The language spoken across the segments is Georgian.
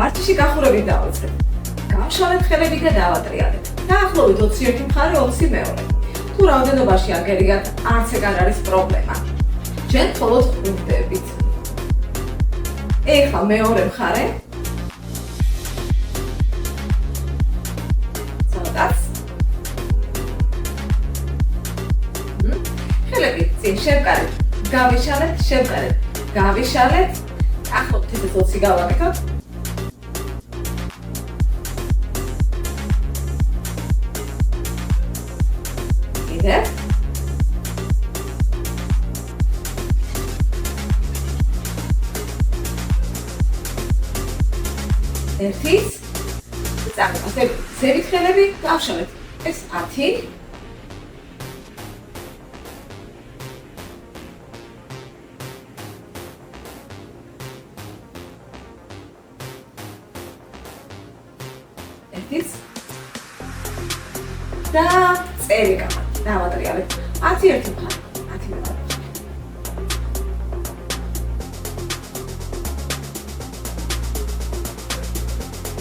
ვარჯიში გახურებით დავიწყებ. გავშალეთ ხელები და დავატრიალეთ. დაახლოებით 21 მხარე 20 მეორე. თუ რაოდენობაში არ გერიგათ, არც ეგ არ არის პრობლემა. ჩვენ მხოლოდ ხვდებით. ეხლა მეორე მხარე. ცოტაც. ხელები წინ შევკარეთ. გავიშალეთ, შევკარეთ. გავიშალეთ. ახლობთ ისე 20 გავაკეთოთ. კიდევ. ერთის. წამოყავთ. ზევით ხელები გავშალეთ. ეს 10. და წერი დავატრიალეთ. 10 ერთი მხარე, 10 მეორე.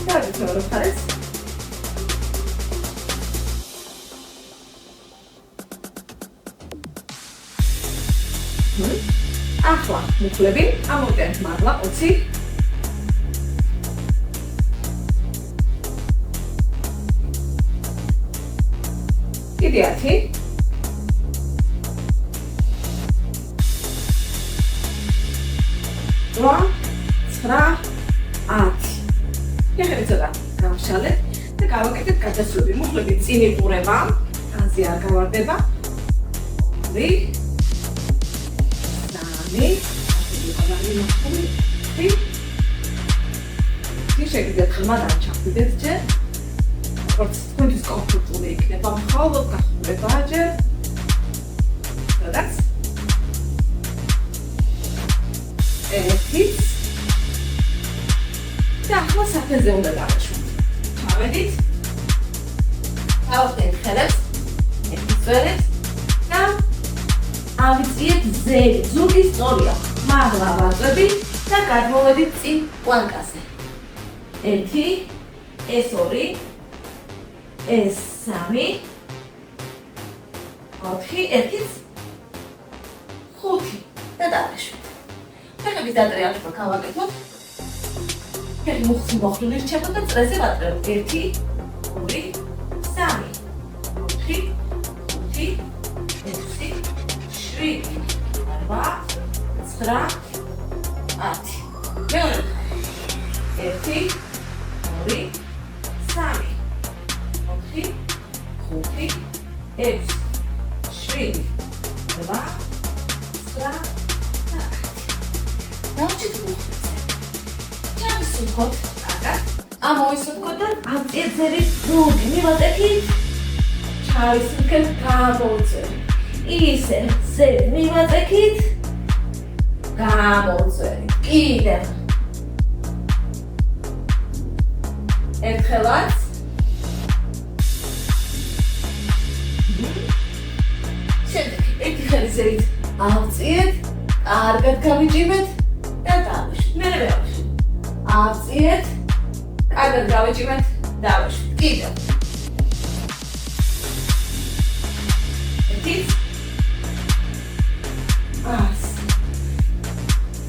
დავით მეორე მხარეს. ახლა მუხლები ამოვიტანეთ მაღლა 20. კიდე 10. რვა, 9, 10. ეხლა ცოტა გავშალეთ და გავაკეთეთ გადასვლები. მუხლები წინ იყურება, განზე არ გავარდება. 2, 3, შეგიძლიათ ხმა დაჩახდეთ ჯერ. თქვენთვის კომფორტული იქნება მხოლოდ გახურება ჯერ. სადაც? ერთიც. და ახლა საფენზე უნდა დავაშვათ. ჩავედით. დავახდენთ ხელებს. ერთის წვერებს და ავიწიეთ ზევით. ზურგი სწორია. მაღლა ვაწვევით და გადმოვედით წინ პლანკაზე. 1, ეს 2, ეს 3, 4, ერთიც, 5 და დავაშვით. ფეხების დატრიალება გავაკეთოთ. ფეხი მოხდილი რჩება და წრეზე ვატრევთ. 1, 2, 3, 4, 5, 6, 7, 8, 9, 10. მეორე. 1, 2, 3, 4, 5, 6, 7, 8, 9, 10. დავჭით მუხლებზე. ჩავისუნთქოთ, კარგად. ამოვისუნთქოთ და ამწიეთ ზევის ზურგი. მივაწექით. ჩავისუნთქეთ, გამოვწევით. ისე ზევით მივაწექით. გამოვწევით. კიდევ. ერთხელაც. შემდეგ ერთი ხელი ზევით ავწიეთ, კარგად გავიჭიმეთ და დავაშვით. მერე ვავაშვით. ავწიეთ, კარგად გავიჭიმეთ, დავაშვით. კიდევ. ერთიც.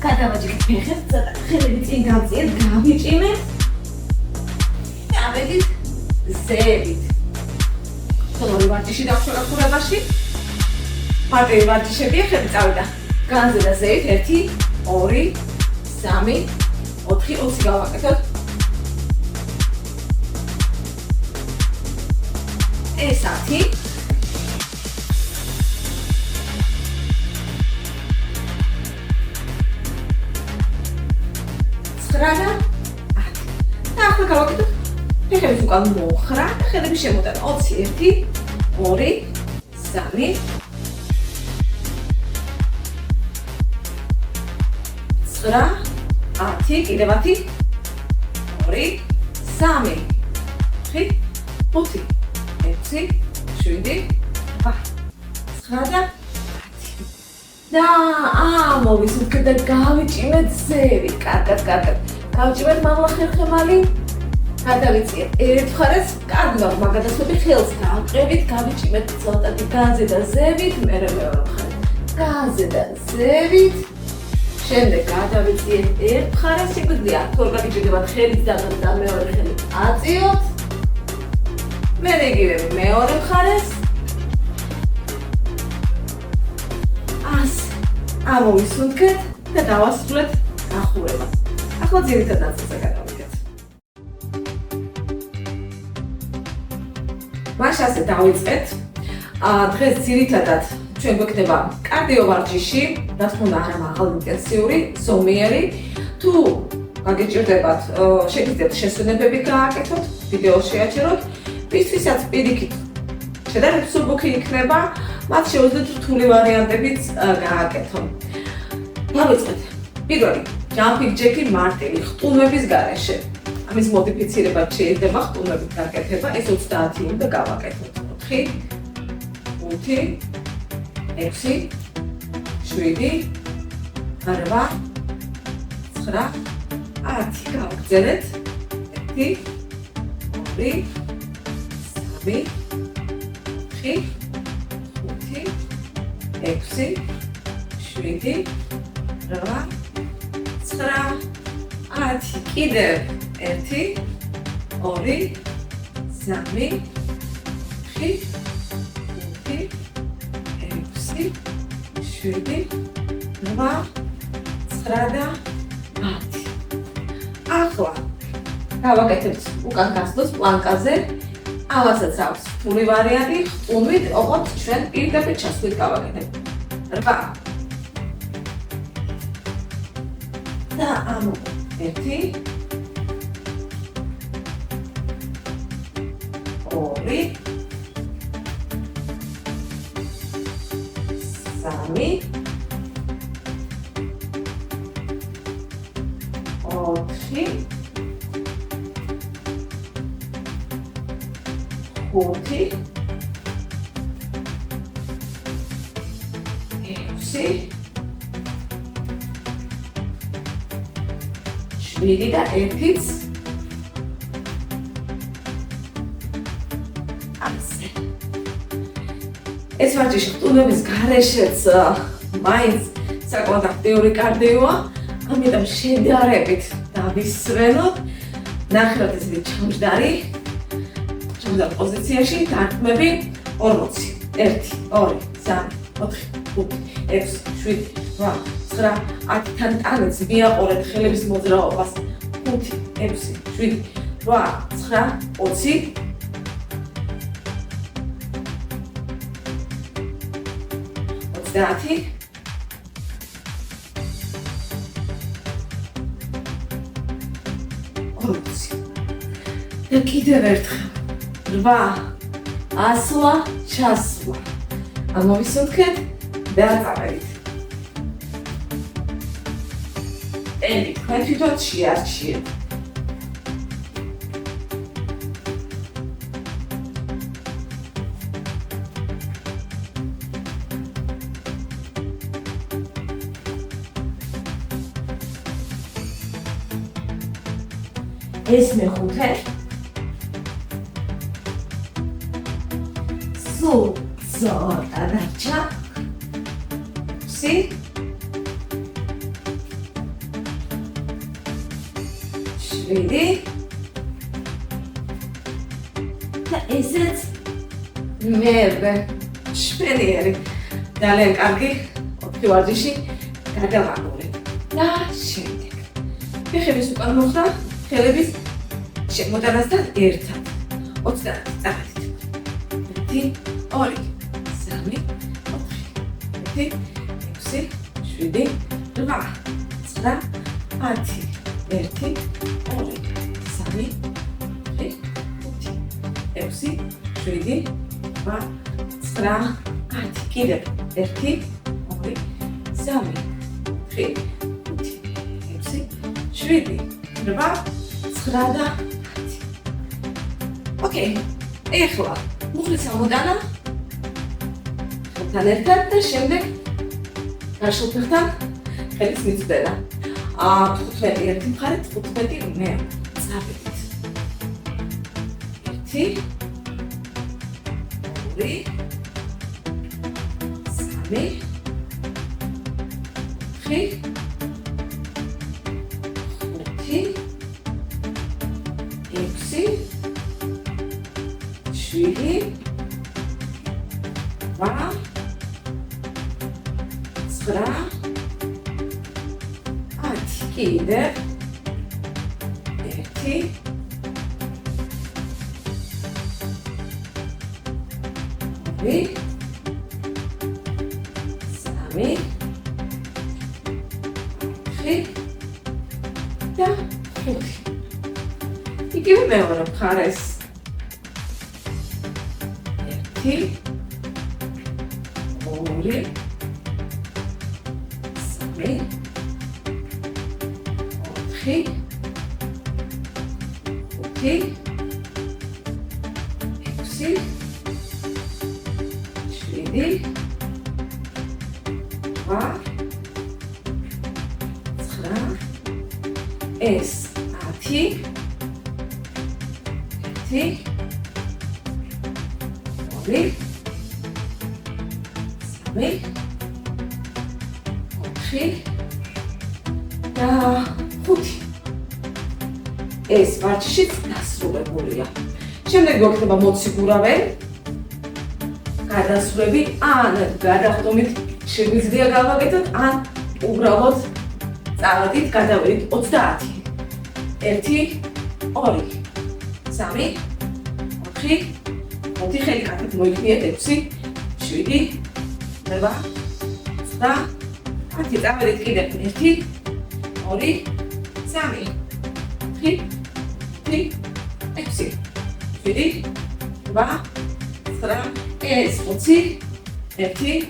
გადავაჭირეთ ფეხებს, ცოტა ხელები წინ გავწიეთ, გავიჭიმეთ. ავედით ზევით. ხოლმე ვარჯიში დავხვრა ხურებაში. მარტივი ვარჯიშებია, ხელი წავიდა. განზე და ზევით 1, 2, 3, 4, 20 გავაკეთოთ. ეს 10. სტრადა. და ახლა გავაკეთოთ. ფეხების უკან მოხრა და ხელები შემოტანა. 20, 1, 2, 3, 9, 10, კიდევ 10, 2, 3, 4, 5, 6, 7, 8, 9 და 10. და ამოვისუნთქეთ და გავიჭიმეთ ზევით. კარგად. გავჭირეთ მამლა ხერხემალი. გადავიწიეთ ერთ მხარეს, კარგად მაგადასვები ხელს გავყევით, გავიჭიმეთ ცოტათი გაზი და ზევით, მერე მეორე მხარეს. გაზი და ზევით. შემდეგ გადავიწიეთ ერთ მხარეს, შეგვიძლია თუ არ გაგიჭირდებათ ხელით და მეორე ხელით აწიოთ. მერე იგივე მეორე მხარეს. ამოვისუნთქეთ და დავასრულეთ ახურება. ახლა ძირითად ნაწილზე გადავიდეთ. მაშინ ასე დავიწყეთ. დღეს ძირითადად ჩვენ გვექნება კარდიო ვარჯიში, რა თქმა უნდა არა მაღალ ინტენსიური, ზომიერი. თუ გაგიჭირდებათ, შეგიძლიათ შესვენებები გააკეთოთ, ვიდეო შეაჩეროთ. ვისთვისაც პირიქით შედარებით მსუბუქი იქნება, მათ შეუძლიათ რთული ვარიანტებიც გააკეთონ. დავიწყეთ. პირველი, ჯამპინგ ჯეკი მარტივი, ხტუნვების გარეშე. ამის მოდიფიცირება შეიძლება ხტუნვებით გაკეთება, ეს 30 უნდა გავაკეთოთ. 4, 5, 6, 7, 8, 9, 10. გავაგრძელეთ. 1, 2, 3, 4, 5, 6, 7, 8, 9, 10. კიდევ 1, 2, 3, 4, 5, 6, 7, 8, 9 და 10. ახლა გავაკეთებთ უკან გასვლას პლანკაზე. ამასაც აქვს რთული ვარიანტი, ხტუნვით, ოღონდ ჩვენ პირდაპირ ჩასვლით გავაკეთებთ. 8 და ამო 1, 2, 3, 4, 5, 6, 7 და 1-იც ასე. ეს ვარჯიში ხტუნვების გარეშეც მაინც საკმაოდ აქტიური კარდიოა, ამიტომ შედარებით დავისვენოთ. ნახეთ ესეთი ჩამჯდარი პოზიციაში დარტყმები 40. 1, 2, 3, 4, 5, 6, 7, 8, 9, 10-თან ტანიც მიაყოლეთ ხელების მოძრაობას. 5, 6, 7, 8, 9, 20. 30. 40. და კიდევ ერთხელ. 8, ასვლა, ჩასვლა. ამოვისუნთქეთ და წავედით. ტემპი თქვენ თვითონ შეარჩიეთ. ეს მეხუთე. სულ ცოტა დარჩა. 6, 7 და ესეც მერვე. შვენიერი. ძალიან კარგი ოთხი ვარჯიში გადავაგურეთ. და შემდეგ. ფეხების უკან მოხდა, ხელების შემოტანასთან ერთად. 30 წავედით. 1, 2, 3, 4, 5, 6, 7, 8, 9, 10. 1, 2, 3, 4, 5, 6, 7, 8, 9, 10. კიდევ 1, 2, 3, 4, 5, 6, 7, 8, 9 და 10. ოკეი, ეხლა მუხლის ამოდანა ხელთან ერთად და შემდეგ გარშულ ფეხთან ხელის მიწვდენა. 15 ერთი მხარე, 15 მეორე. წავიდით. 1 2 3 კიდევ 1 2 3 და 5. იგივე მეორე მხარეს 1 2 3 5 ეს 10 და 5. ეს ვარჯიშიც დასრულებულია. შემდეგ გვექნება მოციგურავე. გადასვლები ან გადახდომით შეგვიძლია გავაკეთოთ, ან უბრალოდ წავედით, გადავედით 30. 1 2 3 4 5 ხელი კატეთ მოიქნიეთ 6 7 8 9 10 წავედით კიდევ 1 2 3 4 5 6 7 8 9 ეს 20 1 2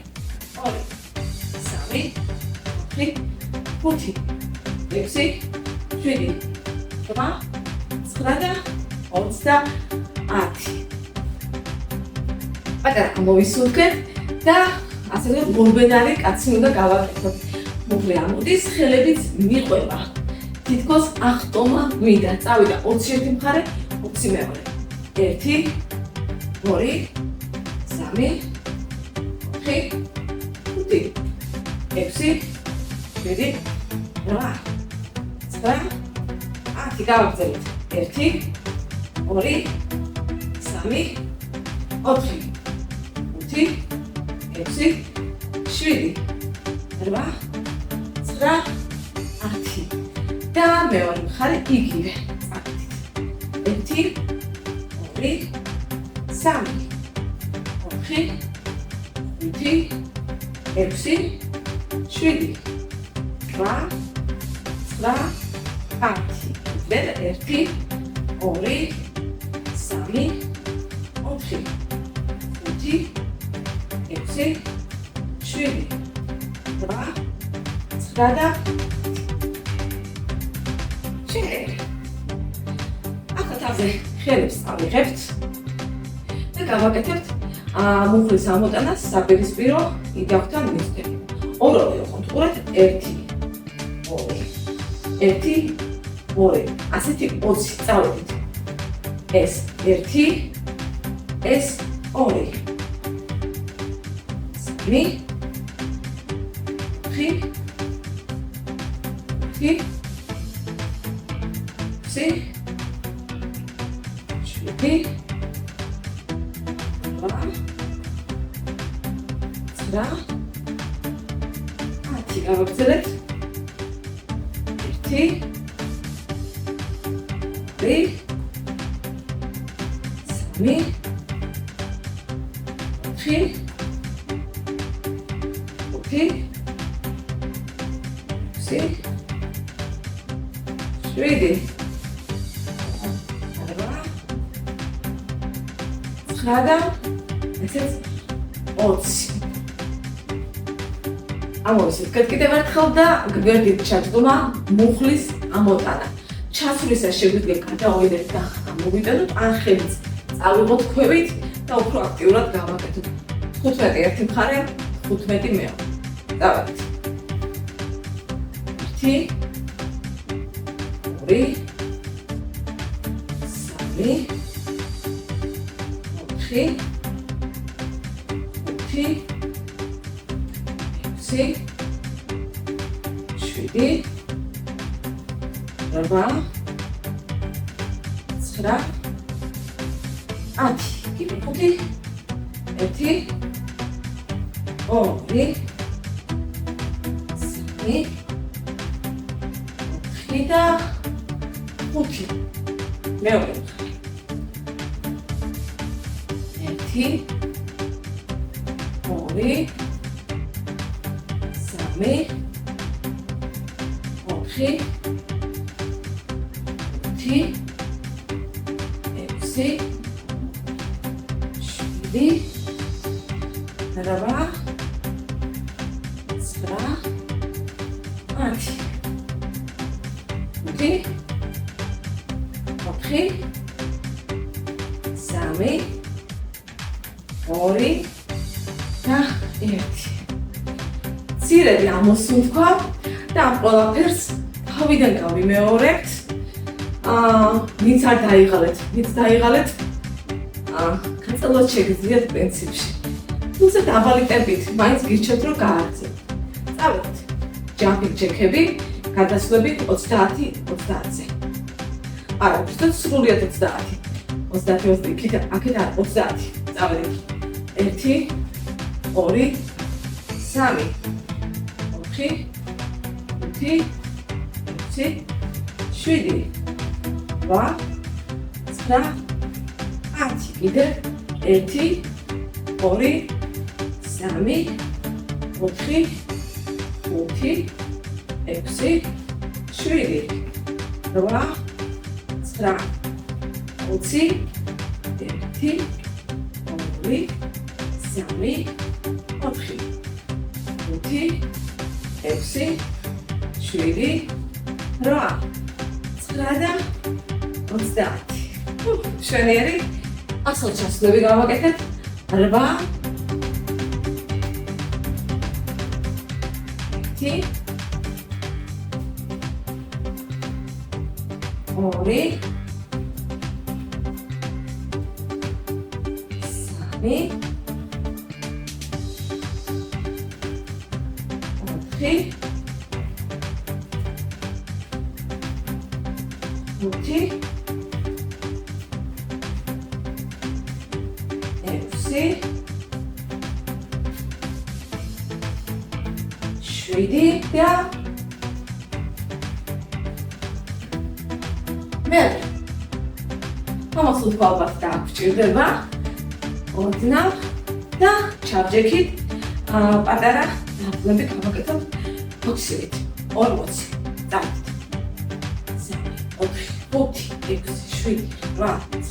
3 4 5 6 7 8 9 და 20. პატარა მოვისურვეთ და ასე რომ მომბენარი კაცი უნდა გავაკეთოთ. მოკლე ამოდის ხელებიც მიყვება. თითქოს ახტომა მინდა. წავიდა 21 მხარე, 20 მეორე. 1 2 3 4 5 6 7 8 9 10 გავაგრძელებთ. 1 2 3 4 5 6 7 8 9 10 და მეორე მხარე იგივე. 1 2 3 4 5 6 7 8 9 10 ვერ 1 2 3 4 5 6 7 8 9 შენ ახლა ხელებს ავიღებთ და გავაკეთებთ მუხლის ამოტანას საპირისპირო იდაგვთან მისდევ. ორ-ორი ხუთყურეთ 1 2 2 ასეთი 20 წავედით. ეს 1 ეს 2 3 4 5 6 7 8 10 გავაგრძელებთ. 1 2 3 4 5 6 7 ესეც 20. ამოვისით კიდევ ერთხელ და გვერდით ჩაჯდომა მუხლის ამოტანა. ჩასვლისას შეგვიძლია გადავიდეთ და ამოვიტანოთ, ან ხელით წავიღოთ ქვევით და უფრო აქტიურად გავაკეთოთ. 15 ერთი მხარე, 15 მეორე. დავართ. 1 ორი, სამი, ოთხი, ხუთი, ექვსი, შვიდი, რვა, ცხრა, 10. კიდევ 5, 1, 2, 3, 4 და 5. მეორე. 1, 2, 3, 4, 5, 6, 7, 8, 9, 10, 4, 3, 2 და 1. ცირები ამოსუნთქვა და ამ ყველაფერს თავიდან გავიმეორებთ. ვინც არ დაიღალეთ, ვინც დაიღალეთ, გაწელოთ შეგიძლიათ პრინციპში. თუმცა დაბალი ტემპით, მაინც გირჩევთ რომ გააგრძელოთ. წავედით. ჯამპინგ ჯეკები, გადასვლებით 30-30-ზე. არა, უბრალოდ სრულიად 30. 30-20, აქეთ არა 30. წავედით. 1, 2, 3, 4, 5, 6, 7, 8, 9, 10. კიდე 1, 2, 3, 4, 5, 6, 7, 8, 9, 20, 1, 2, 3, 4, 5, 6, 7, 8, 9 და 30. შვენიერი ასეთ ჩასვლები გავაკეთეთ. 8, 1, 2, 3, 4, 5, 6, 7 და მე ამასუთ ალბათ დაგვჭირდება ოდნავ და ჩავჯექით პატარა დაბლები გავაკეთოთ 20-ით 40 წავიდით 3 4 5 6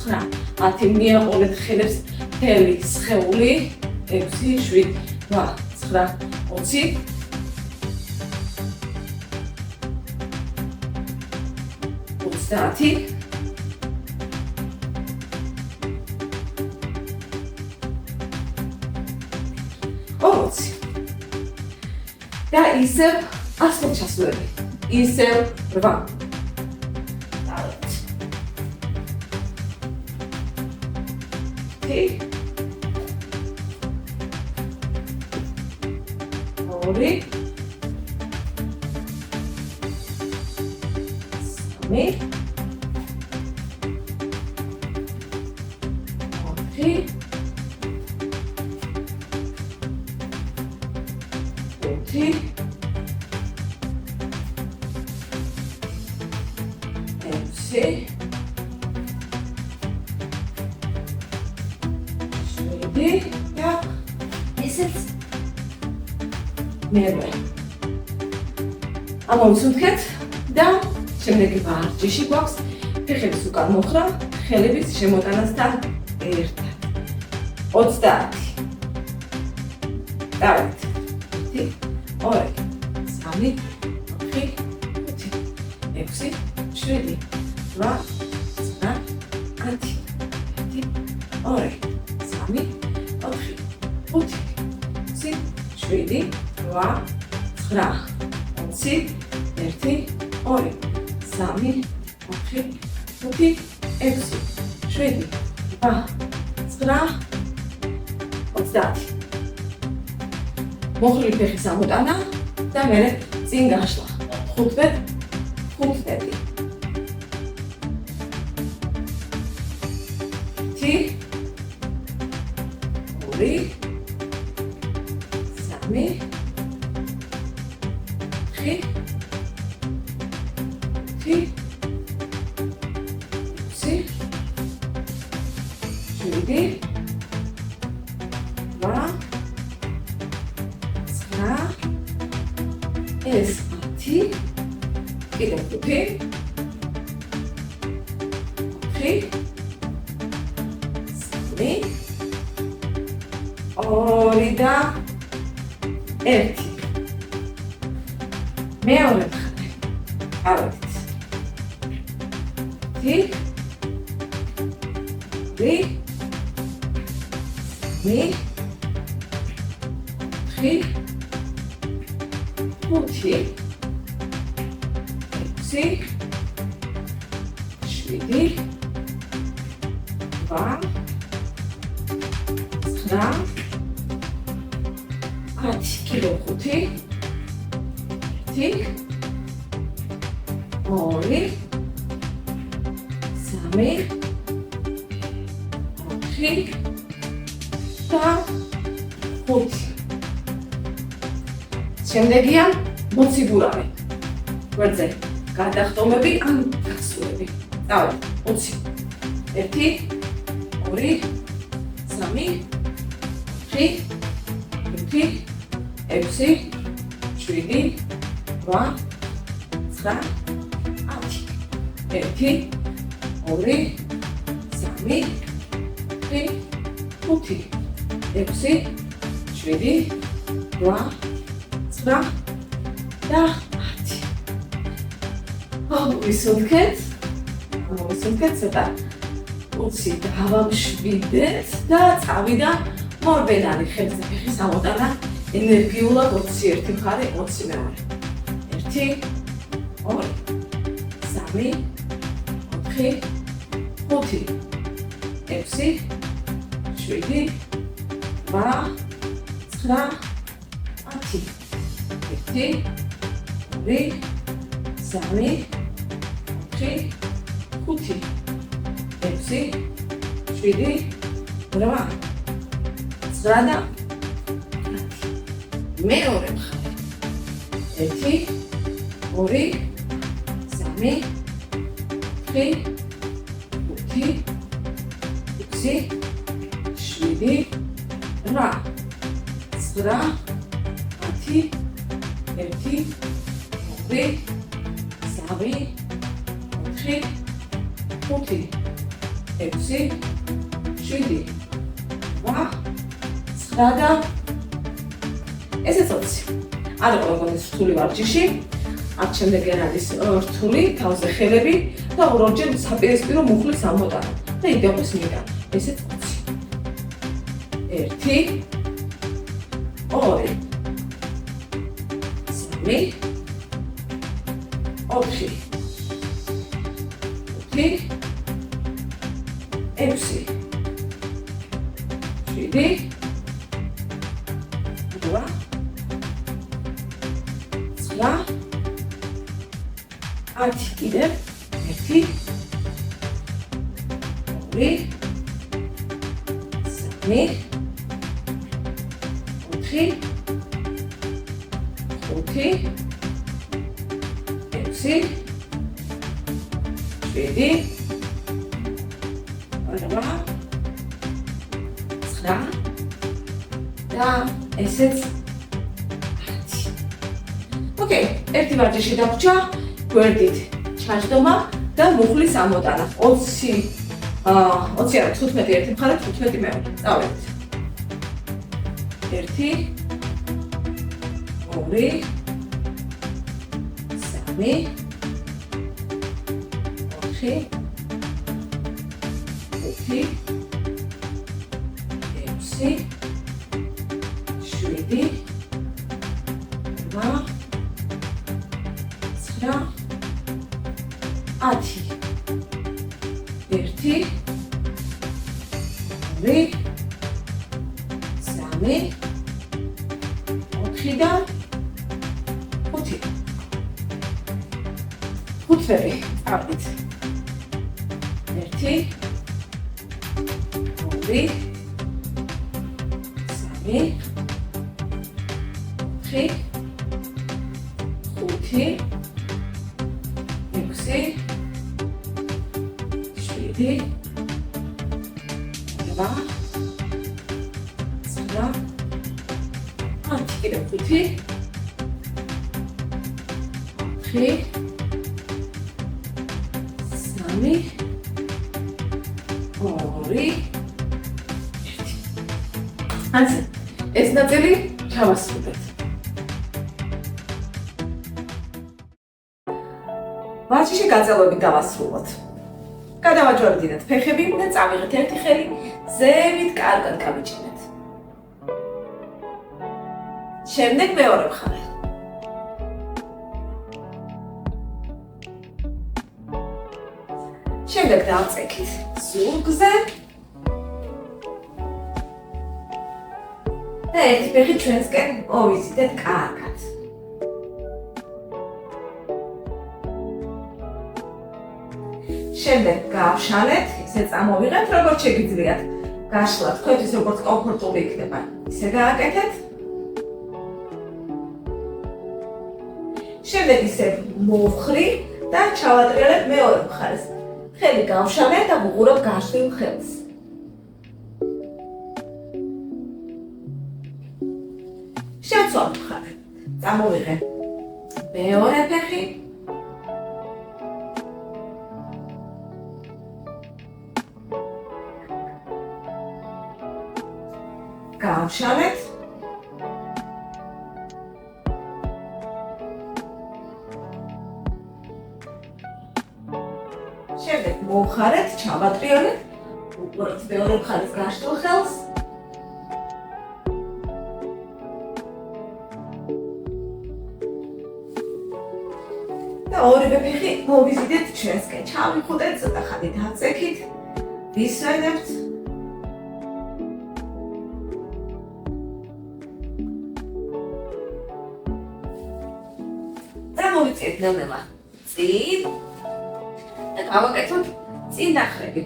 7 8 9 მიაყოლეთ ხელებს მთელი სხეული 6 7 8 9 20 30 და ისევ ასეთ ჩასვლები. ისევ 8. დავით. 1 2 3 ამოვისუნთქეთ და შემდეგი ვარჯიში გვაქვს ფეხების უკან მოხრა ხელების შემოტანასთან ერთად 30 დავით 1 2 3 4 5 6 7 8 9 10 2 3 4 5 6 7 8 9 20 1 2 3 4 5 6 7 8 9 30 მოხლილი ფეხის ამოტანა და მე წინ გაშლა 15 15 2 3 4 ეს 10 კიდევ 5 3 2 და 1 მეორე მხარე ავედით 2 3 4 5 6 7 8 9 კიდევ 5 1 2 3 4 და 5 შემდეგია მოციგურავი გვერდზე გადახტომები ან გასულები დავით 20 1 2 3 4 5 6 7 8 9 10 1 2 3 5 6 7 8 9 და 10 ვისუნთქეთ ცოტა 20 დავამშვიდეთ და წავიდა მორბენალი ხელზე ფეხის ამოტანა ენერგიულად 21 მხარე 20 მეორე 1 2 3 4 5 6 7 8 9 10 1 2 3 4 5 6 7 8 9 მეორე მხარე 1 2 3 4 5 6 7 8 9 10 1 2 3 4 5 6 7 8 9 და ესეც 20. არა ყველგან რთული ვარჯიში. აქ შემდეგ არის რთული თავზე ხელები და ორჯერ საპირისპირო მუხლის ამოტანა. და იდეობის მიდან. ესეც 20. 1 2 3 4 5 6 7 10 კიდევ 1 2 3 4 5 6 7 8 9 და ესეც 10. ოკეი, ერთი ვარჯიში დაგვრჩა. გვერდით ჩაჯდომა და მუხლის ამოტანა 20 20 არა 15 ერთი მხარე 15 მეორე წავედით 1 2 3 4 5 6 7 8 9 10 4 და 5. 5 ფერი წავით. 1 2 3 4 5 6 7 8 კიდე 5 4 3 2 ასე ეს ნაწილი ჩავასრულეთ. ვაჭიში გაწელვებით დავასრულოთ. გადავაჯვარდით ფეხები და წავიღეთ ერთი ხელი, ზევით კარგად გავიჭიმეთ. შემდეგ მეორე მხარე. შემდეგ დავწექით ზურგზე და ერთი ფეხი ჩვენსკენ მოვიზიდეთ კარგად. შემდეგ გავშალეთ, ისე წამოვიღეთ, როგორც შეგიძლიათ. გაშლა თქვენთვის როგორც კომფორტული იქნება, ისე გააკეთეთ. შემდეგ ისე მოვხრი და ჩავატრიალებ მეორე მხარეს. ხელი გავშალეთ და ვუყურებ გაშლილ ხელს. შევცვალ მხარე. წამოვიღე მეორე ფეხი. გავშალეთ. შემდეგ მოვხარეთ, ჩავატრიალეთ, უყურებთ მეორე მხარეს გაშლილ ხელს. და ორივე ფეხი მოვიზიდეთ ჩვენსკენ, ჩავიხუტეთ, ცოტა ხანი დავწექით, ვისვენებთ. და მოვიწიეთ ნელ-ნელა წინ. და გავაკეთოთ წინ დახრები.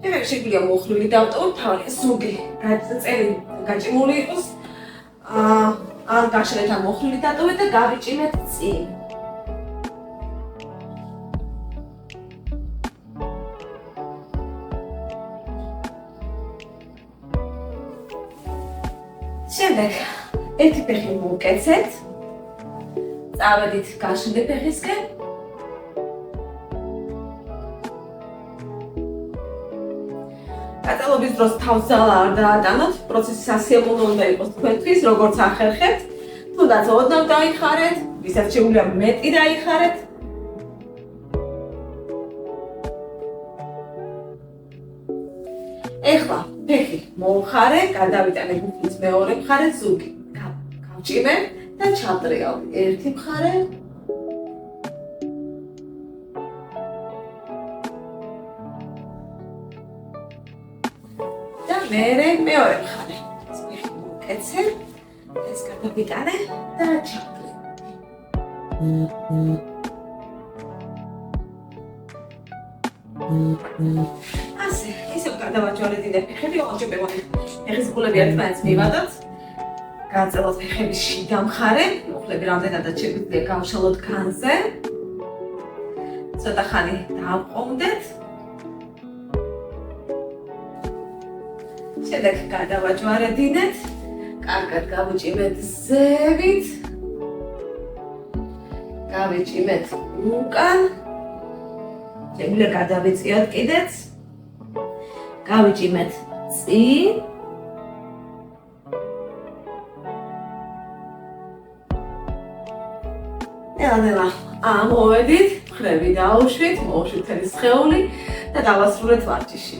შემდეგ შეგვიძლია მოხვლილი დავტოვოთ, თავი ზოგი წელი გაჭიმული იყოს. ან გაშლეთ ან მოხვლილი დატოვეთ და გავიჭიმეთ წინ. შემდეგ ერთი ფეხი მოვკეცეთ. წავედით გაშლილი ფეხისკენ. გაწელვების დროს თავს ძალა არ დაატანოთ, პროცესი სასიამოვნო უნდა იყოს თქვენთვის, როგორც ახერხებთ. თუნდაც ოდნავ დაიხარეთ, ვისაც შეუძლია მეტი დაიხარეთ. ეხლა ფეხი მოვხარე, გადავიტანე გუფლის მეორე მხარე ზოგი. გავჭიმე და ჩავტრიალ ერთი მხარე. მერე მეორე მხარე. ეს ფეხი მოვკეცე, ეს გადავიტანე და ჩავტრიალ. ასე, ისევ გადავაჯვარედინე ფეხები, ოღონდ ფეხის ბულები ერთმანეთს მივადოთ. გავწელოთ ფეხების შიგა მხარე, უხლები რამდენადაც შეგვიძლია გავშალოთ განზე. ცოტა ხანი დავყომდეთ. შემდეგ გადავაჯვარედინეთ, კარგად გავიჭიმეთ ზევით, გავიჭიმეთ უკან, შეგვიძლია გადავიწიოთ კიდეც, გავიჭიმეთ წინ, ნელა-ნელა ამოვედით, მხრები დაუშვით, მოვუშვით თელი სხეული და დავასრულეთ ვარჯიში.